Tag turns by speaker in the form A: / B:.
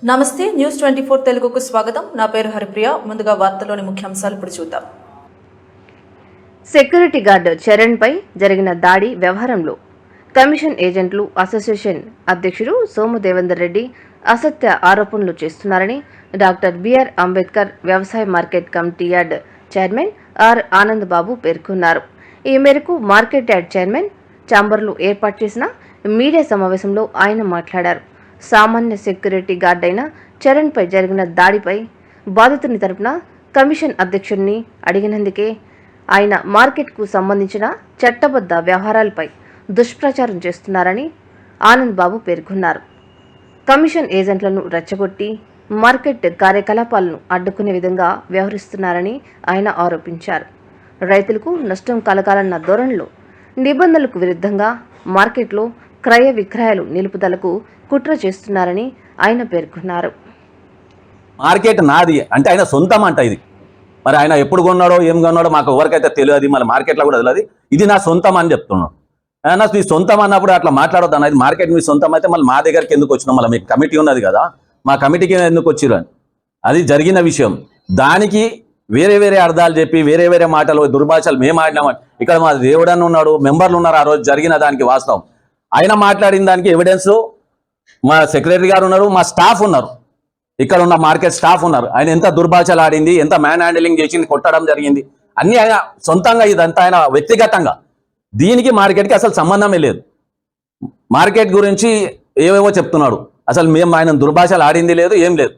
A: నమస్తే న్యూస్ 24 తెలుగుకు స్వాగతం. నా పేరు హరిప్రియ. ముందుగా వార్తలోని ముఖ్యాంశాలు ఇప్పుడు చూద్దాం.
B: సెక్యూరిటీ గార్డు చరణ్ పై జరిగిన దాడి వ్యవహారంలో కమిషన్ ఏజెంట్లు అసోసియేషన్ అధ్యక్షుడు సోము దేవేందర్ రెడ్డి అసత్య ఆరోపణలు చేస్తున్నారని డాక్టర్ బిఆర్ అంబేద్కర్ వ్యవసాయ market committee yard chairman R Anand Babu పేర్కొన్నారు. ఈ మేరకు మార్కెట్ యార్డ్ చైర్మన్ చాంబర్లు ఏర్పాటు చేసిన మీడియా సమావేశంలో ఆయన మాట్లాడారు. సామాన్య సెక్యూరిటీ గార్డ్ అయిన చరణ్ పై జరిగిన దాడిపై బాధితుని తరపున కమిషన్ అధ్యక్షుడిని అడిగినందుకే ఆయన మార్కెట్కు సంబంధించిన చట్టబద్ధ వ్యవహారాలపై దుష్ప్రచారం చేస్తున్నారని ఆనంద్ బాబు పేర్కొన్నారు. కమిషన్ ఏజెంట్లను రెచ్చగొట్టి మార్కెట్ కార్యకలాపాలను అడ్డుకునే విధంగా వ్యవహరిస్తున్నారని ఆయన ఆరోపించారు. రైతులకు నష్టం కలగాలన్న ధోరణిలో నిబంధనలకు విరుద్ధంగా మార్కెట్లో క్రయ విక్రయాలు నిలుపుదలకు కుట్ర చేస్తున్నారని ఆయన పేర్కొన్నారు.
C: మార్కెట్ నాది అంటే ఆయన సొంతం అంట ఇది. మరి ఆయన ఎప్పుడు కొన్నాడో ఏం కొన్నాడో మాకు ఎవరికైతే తెలియదు, మళ్ళీ మార్కెట్లో కూడా తెలియదు. ఇది నా సొంతం అని చెప్తున్నాడు. అయినా మీ సొంతం అన్నప్పుడు అట్లా మాట్లాడొద్దు అన్న. ఇది మార్కెట్ మీ సొంతం అయితే మళ్ళీ మా దగ్గరికి ఎందుకు వచ్చినాం? మళ్ళీ మీకు కమిటీ ఉన్నది కదా, మా కమిటీకి ఎందుకు వచ్చిరు అని అది జరిగిన విషయం. దానికి వేరే వేరే అర్థాలు చెప్పి వేరే వేరే మాటలు దుర్భాషలు మేము ఆడినామని ఇక్కడ మా దేవుడని ఉన్నాడు, మెంబర్లు ఉన్నారు. ఆ రోజు జరిగిన దానికి వాస్తవం ఆయన మాట్లాడిన దానికి ఎవిడెన్స్ మా సెక్రటరీ గారు ఉన్నారు, మా స్టాఫ్ ఉన్నారు, ఇక్కడ ఉన్న మార్కెట్ స్టాఫ్ ఉన్నారు. ఆయన ఎంత దుర్భాషలు ఆడింది, ఎంత మ్యాన్ హ్యాండిలింగ్ చేసింది, కొట్టడం జరిగింది అన్నీ ఆయన సొంతంగా, ఇదంతా ఆయన వ్యక్తిగతంగా. దీనికి మార్కెట్కి అసలు సంబంధమే లేదు. మార్కెట్ గురించి ఏవేవో చెప్తున్నాడు. అసలు మేము ఆయన దుర్భాషలు ఆడింది లేదు, ఏం లేదు.